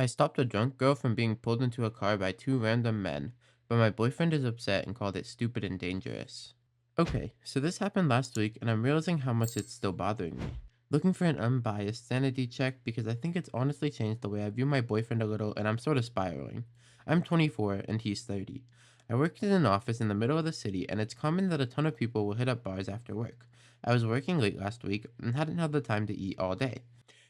I stopped a drunk girl from being pulled into a car by two random men, but my boyfriend is upset and called it stupid and dangerous. Okay, so this happened last week, and I'm realizing how much it's still bothering me. Looking for an unbiased sanity check because I think it's honestly changed the way I view my boyfriend a little, and I'm sort of spiraling. I'm 24 and he's 30. I work in an office in the middle of the city, and it's common that a ton of people will hit up bars after work. I was working late last week and hadn't had the time to eat all day.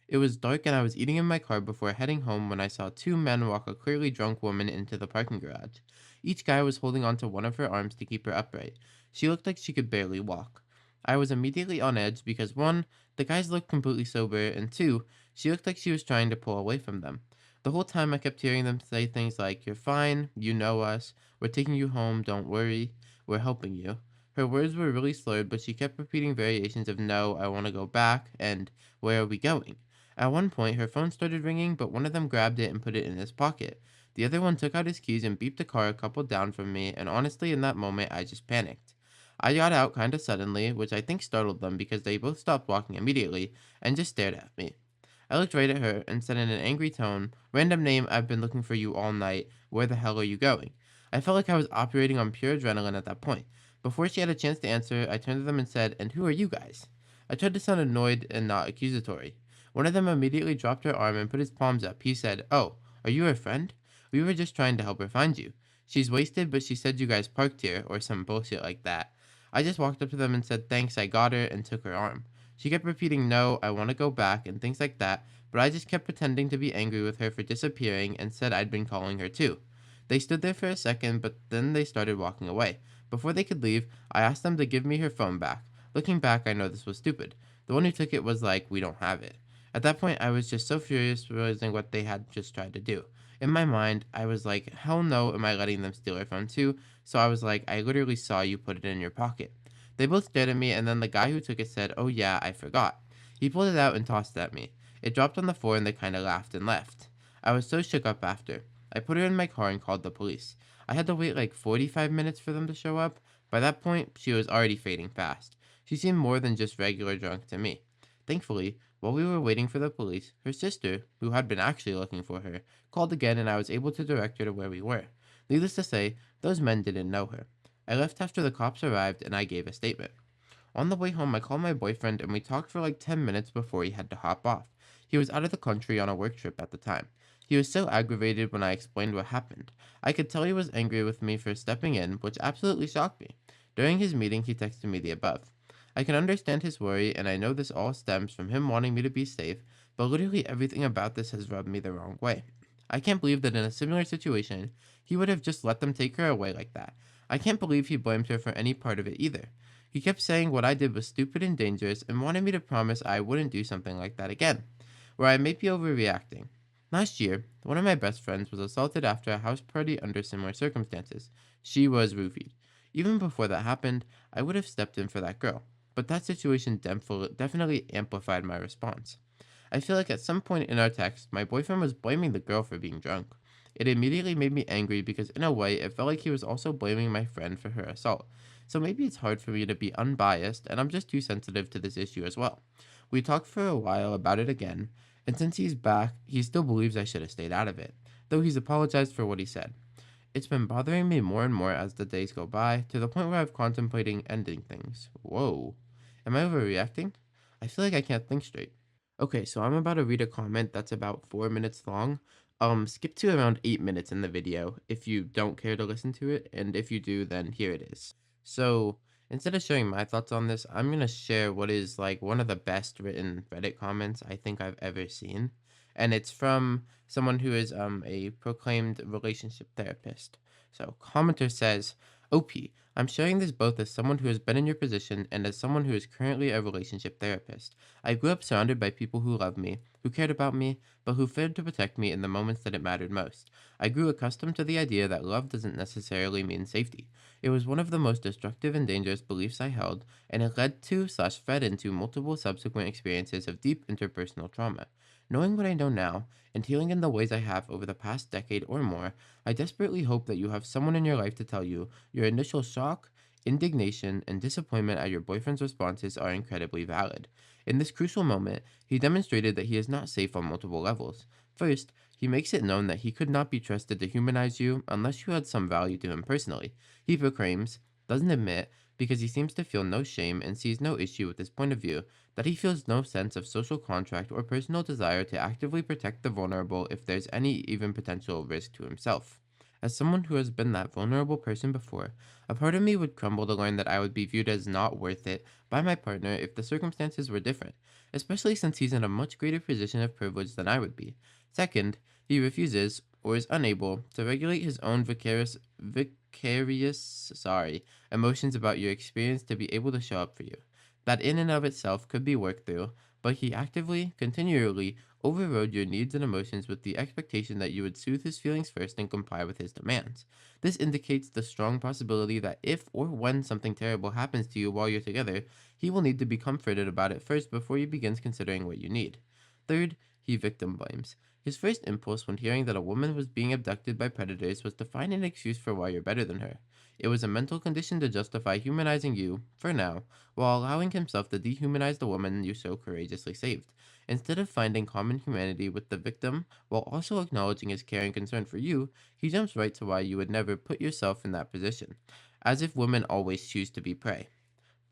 It was dark and I was eating in my car before heading home when I saw two men walk a clearly drunk woman into the parking garage. Each guy was holding onto one of her arms to keep her upright. She looked like she could barely walk. I was immediately on edge because one, the guys looked completely sober, and two, she looked like she was trying to pull away from them. The whole time I kept hearing them say things like, "You're fine, you know us, we're taking you home, don't worry, we're helping you." Her words were really slurred, but she kept repeating variations of "No, I want to go back," and "Where are we going?" At one point, her phone started ringing, but one of them grabbed it and put it in his pocket. The other one took out his keys and beeped the car a couple down from me, and honestly, in that moment, I just panicked. I got out kinda suddenly, which I think startled them because they both stopped walking immediately and just stared at me. I looked right at her and said in an angry tone, "Random name, I've been looking for you all night. Where the hell are you going?" I felt like I was operating on pure adrenaline at that point. Before she had a chance to answer, I turned to them and said, "And who are you guys?" I tried to sound annoyed and not accusatory. One of them immediately dropped her arm and put his palms up. He said, "Oh, are you her friend? We were just trying to help her find you. She's wasted, but she said you guys parked here," or some bullshit like that. I just walked up to them and said, "Thanks, I got her," and took her arm. She kept repeating, "No, I want to go back," and things like that, but I just kept pretending to be angry with her for disappearing and said I'd been calling her too. They stood there for a second, but then they started walking away. Before they could leave, I asked them to give me her phone back. Looking back, I know this was stupid. The one who took it was like, "We don't have it." At that point, I was just so furious realizing what they had just tried to do. In my mind, I was like, "Hell no, am I letting them steal her phone too?" So I was like, "I literally saw you put it in your pocket." They both stared at me, and then the guy who took it said, "Oh yeah, I forgot." He pulled it out and tossed it at me. It dropped on the floor and they kinda laughed and left. I was so shook up after. I put her in my car and called the police. I had to wait like 45 minutes for them to show up. By that point, she was already fading fast. She seemed more than just regular drunk to me. Thankfully, while we were waiting for the police, her sister, who had been actually looking for her, called again and I was able to direct her to where we were. Needless to say, those men didn't know her. I left after the cops arrived and I gave a statement. On the way home, I called my boyfriend and we talked for like 10 minutes before he had to hop off. He was out of the country on a work trip at the time. He was so aggravated when I explained what happened. I could tell he was angry with me for stepping in, which absolutely shocked me. During his meeting, he texted me the above. I can understand his worry, and I know this all stems from him wanting me to be safe, but literally everything about this has rubbed me the wrong way. I can't believe that in a similar situation, he would have just let them take her away like that. I can't believe he blamed her for any part of it either. He kept saying what I did was stupid and dangerous and wanted me to promise I wouldn't do something like that again, where I may be overreacting. Last year, one of my best friends was assaulted after a house party under similar circumstances. She was roofied. Even before that happened, I would have stepped in for that girl, but that situation definitely amplified my response. I feel like at some point in our text, my boyfriend was blaming the girl for being drunk. It immediately made me angry because, in a way, it felt like he was also blaming my friend for her assault. So maybe it's hard for me to be unbiased, and I'm just too sensitive to this issue as well. We talked for a while about it again, and since he's back, he still believes I should have stayed out of it, though he's apologized for what he said. It's been bothering me more and more as the days go by, to the point where I'm contemplating ending things. Whoa. Am I overreacting? I feel like I can't think straight. Okay, so I'm about to read a comment that's about 4 minutes long. Skip to around 8 minutes in the video if you don't care to listen to it, and if you do, then here it is. So instead of sharing my thoughts on this, I'm gonna share what is like one of the best written Reddit comments I think I've ever seen. And it's from someone who is a proclaimed relationship therapist. So commenter says, "OP, I'm sharing this both as someone who has been in your position and as someone who is currently a relationship therapist. I grew up surrounded by people who loved me, who cared about me, but who failed to protect me in the moments that it mattered most. I grew accustomed to the idea that love doesn't necessarily mean safety. It was one of the most destructive and dangerous beliefs I held, and it led to/fed into multiple subsequent experiences of deep interpersonal trauma. Knowing what I know now, and healing in the ways I have over the past decade or more, I desperately hope that you have someone in your life to tell you your initial shock, indignation, and disappointment at your boyfriend's responses are incredibly valid. In this crucial moment, he demonstrated that he is not safe on multiple levels. First, He makes it known that he could not be trusted to humanize you unless you had some value to him personally. He proclaims, doesn't admit, because he seems to feel no shame and sees no issue with his point of view, that he feels no sense of social contract or personal desire to actively protect the vulnerable if there's any even potential risk to himself. As someone who has been that vulnerable person before, a part of me would crumble to learn that I would be viewed as not worth it by my partner if the circumstances were different, especially since he's in a much greater position of privilege than I would be. Second, he refuses or is unable to regulate his own emotions about your experience to be able to show up for you. That in and of itself could be worked through, but he actively, continually overrode your needs and emotions with the expectation that you would soothe his feelings first and comply with his demands. This indicates the strong possibility that if or when something terrible happens to you while you're together, he will need to be comforted about it first before he begins considering what you need. Third, he victim blames. His first impulse when hearing that a woman was being abducted by predators was to find an excuse for why you're better than her. It was a mental condition to justify humanizing you, for now, while allowing himself to dehumanize the woman you so courageously saved. Instead of finding common humanity with the victim while also acknowledging his care and concern for you, he jumps right to why you would never put yourself in that position, as if women always choose to be prey.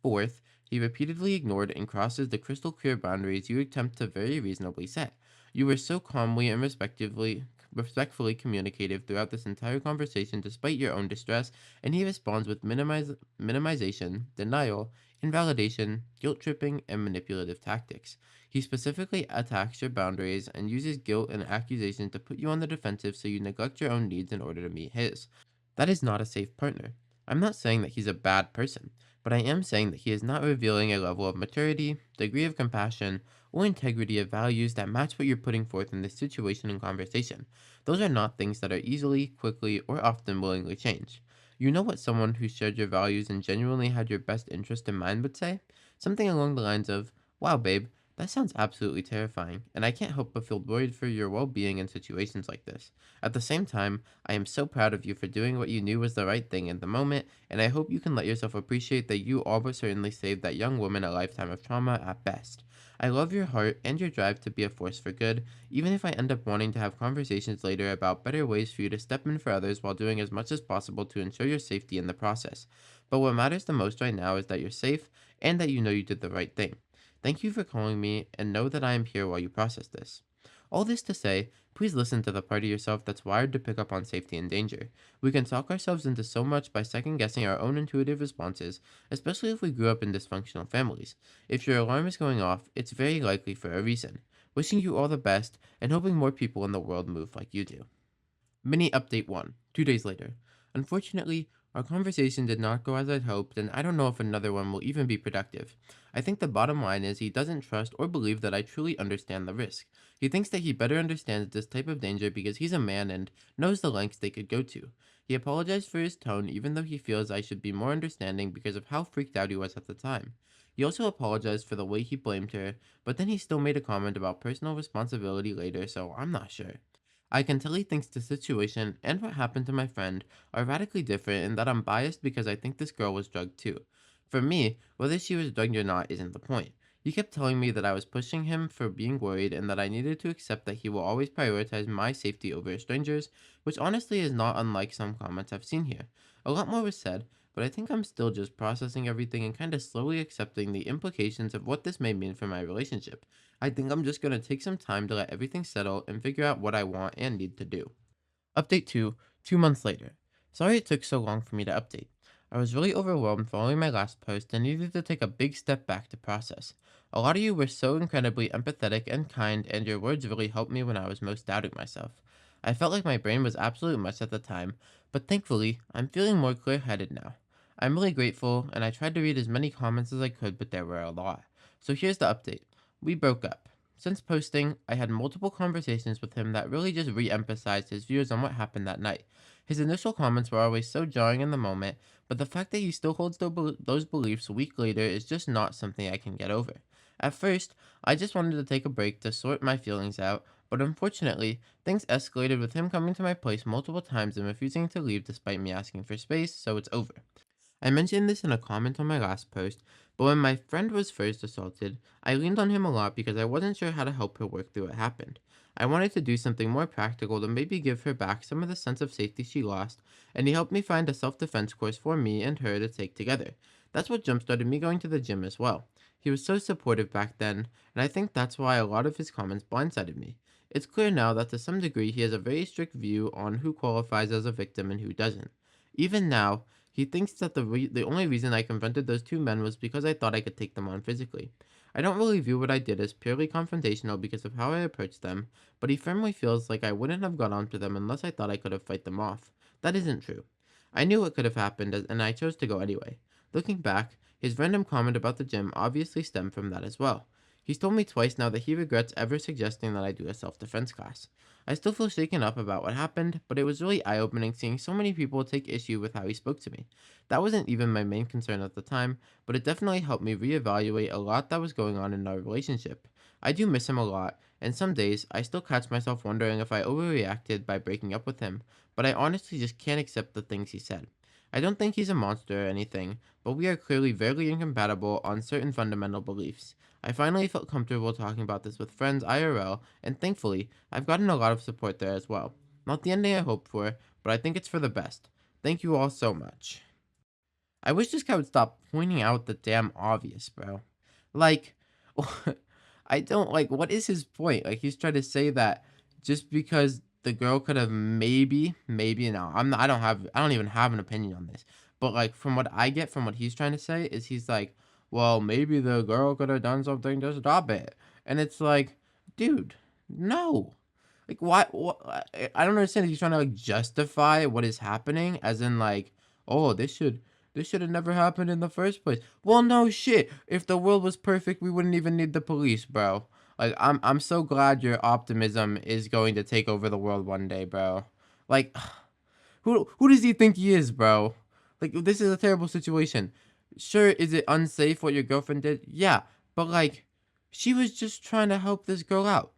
Fourth, he repeatedly ignored and crosses the crystal clear boundaries you attempt to very reasonably set. You were so calmly and respectfully communicative throughout this entire conversation despite your own distress, and he responds with minimization, denial, invalidation, guilt tripping, and manipulative tactics. He specifically attacks your boundaries and uses guilt and accusation to put you on the defensive so you neglect your own needs in order to meet his. That is not a safe partner. I'm not saying that he's a bad person, but I am saying that he is not revealing a level of maturity, degree of compassion, or integrity of values that match what you're putting forth in this situation and conversation. Those are not things that are easily, quickly, or often willingly changed. You know what someone who shared your values and genuinely had your best interest in mind would say? Something along the lines of, wow, babe, that sounds absolutely terrifying, and I can't help but feel worried for your well being in situations like this. At the same time, I am so proud of you for doing what you knew was the right thing in the moment, and I hope you can let yourself appreciate that you all but certainly saved that young woman a lifetime of trauma at best. I love your heart and your drive to be a force for good, even if I end up wanting to have conversations later about better ways for you to step in for others while doing as much as possible to ensure your safety in the process. But what matters the most right now is that you're safe and that you know you did the right thing. Thank you for calling me and know that I am here while you process this. All this to say, please listen to the part of yourself that's wired to pick up on safety and danger. We can talk ourselves into so much by second guessing our own intuitive responses, especially if we grew up in dysfunctional families. If your alarm is going off, it's very likely for a reason. Wishing you all the best and hoping more people in the world move like you do. Mini update 1, 2 days later. Unfortunately, our conversation did not go as I'd hoped, and I don't know if another one will even be productive. I think the bottom line is he doesn't trust or believe that I truly understand the risk. He thinks that he better understands this type of danger because he's a man and knows the lengths they could go to. He apologized for his tone even though he feels I should be more understanding because of how freaked out he was at the time. He also apologized for the way he blamed her, but then he still made a comment about personal responsibility later, so I'm not sure. I can tell he thinks the situation and what happened to my friend are radically different and that I'm biased because I think this girl was drugged too. For me, whether she was drugged or not isn't the point. He kept telling me that I was pushing him for being worried and that I needed to accept that he will always prioritize my safety over a stranger's, which honestly is not unlike some comments I've seen here. A lot more was said, but I think I'm still just processing everything and kind of slowly accepting the implications of what this may mean for my relationship. I think I'm just going to take some time to let everything settle and figure out what I want and need to do. Update 2, 2 months later. Sorry it took so long for me to update. I was really overwhelmed following my last post and needed to take a big step back to process. A lot of you were so incredibly empathetic and kind, and your words really helped me when I was most doubting myself. I felt like my brain was absolute mush at the time, but thankfully, I'm feeling more clear headed now. I'm really grateful, and I tried to read as many comments as I could, but there were a lot. So here's the update. We broke up. Since posting, I had multiple conversations with him that really just re emphasized his views on what happened that night. His initial comments were always so jarring in the moment, but the fact that he still holds those beliefs a week later is just not something I can get over. At first, I just wanted to take a break to sort my feelings out, but unfortunately, things escalated with him coming to my place multiple times and refusing to leave despite me asking for space, so it's over. I mentioned this in a comment on my last post, but when my friend was first assaulted, I leaned on him a lot because I wasn't sure how to help her work through what happened. I wanted to do something more practical to maybe give her back some of the sense of safety she lost, and he helped me find a self defense course for me and her to take together. That's what jumpstarted me going to the gym as well. He was so supportive back then, and I think that's why a lot of his comments blindsided me. It's clear now that to some degree he has a very strict view on who qualifies as a victim and who doesn't. Even now, he thinks that the only reason I confronted those two men was because I thought I could take them on physically. I don't really view what I did as purely confrontational because of how I approached them, but he firmly feels like I wouldn't have got onto them unless I thought I could have fight them off. That isn't true. I knew what could have happened, and I chose to go anyway. Looking back, his random comment about the gym obviously stemmed from that as well. He's told me twice now that he regrets ever suggesting that I do a self defense class. I still feel shaken up about what happened, but it was really eye opening seeing so many people take issue with how he spoke to me. That wasn't even my main concern at the time, but it definitely helped me reevaluate a lot that was going on in our relationship. I do miss him a lot, and some days I still catch myself wondering if I overreacted by breaking up with him, but I honestly just can't accept the things he said. I don't think he's a monster or anything, but we are clearly very incompatible on certain fundamental beliefs. I finally felt comfortable talking about this with friends IRL, and thankfully, I've gotten a lot of support there as well. Not the ending I hoped for, but I think it's for the best. Thank you all so much. I wish this guy would stop pointing out the damn obvious, bro. Like, I don't like. What is his point? Like, he's trying to say that just because the girl could have maybe. No, I'm not. I don't even have an opinion on this. But like, from what I get from what he's trying to say is he's like, well, maybe the girl could have done something to stop it, and it's like, dude, no. Like, why? What? I don't understand. He's trying to like justify what is happening, as in like, oh, this should have never happened in the first place. Well, no shit. If the world was perfect, we wouldn't even need the police, bro. Like, I'm so glad your optimism is going to take over the world one day, bro. Like, who does he think he is, bro? Like, this is a terrible situation. Sure, is it unsafe what your girlfriend did? Yeah, but like, she was just trying to help this girl out.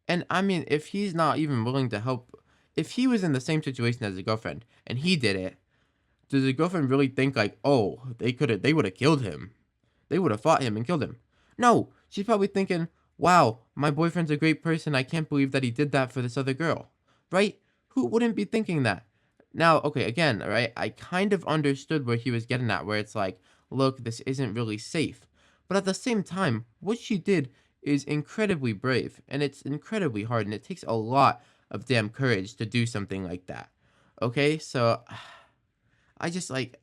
And I mean, if he's not even willing to help, if he was in the same situation as his girlfriend and he did it, does his girlfriend really think like, oh, they would have killed him. They would have fought him and killed him. No, she's probably thinking, wow, my boyfriend's a great person. I can't believe that he did that for this other girl. Right? Who wouldn't be thinking that? Now, okay, again, right? I kind of understood where he was getting at, where it's like, look, this isn't really safe. But at the same time, what she did is incredibly brave and it's incredibly hard and it takes a lot of damn courage to do something like that. Okay, so I just like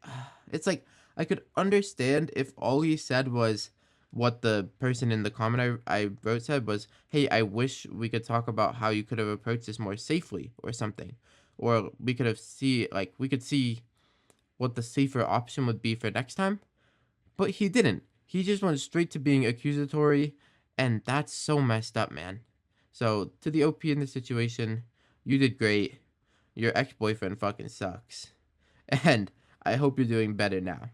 it's like I could understand if all he said was what the person in the comment I wrote said was, "Hey, I wish we could talk about how you could have approached this more safely or something." Or we could have see like we could see what the safer option would be for next time. But he didn't. He just went straight to being accusatory and that's so messed up, man. So, to the OP in this situation, you did great. Your ex-boyfriend fucking sucks. And I hope you're doing better now.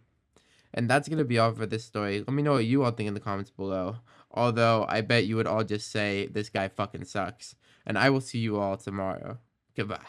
And that's going to be all for this story. Let me know what you all think in the comments below. Although, I bet you would all just say, this guy fucking sucks. And I will see you all tomorrow. Goodbye.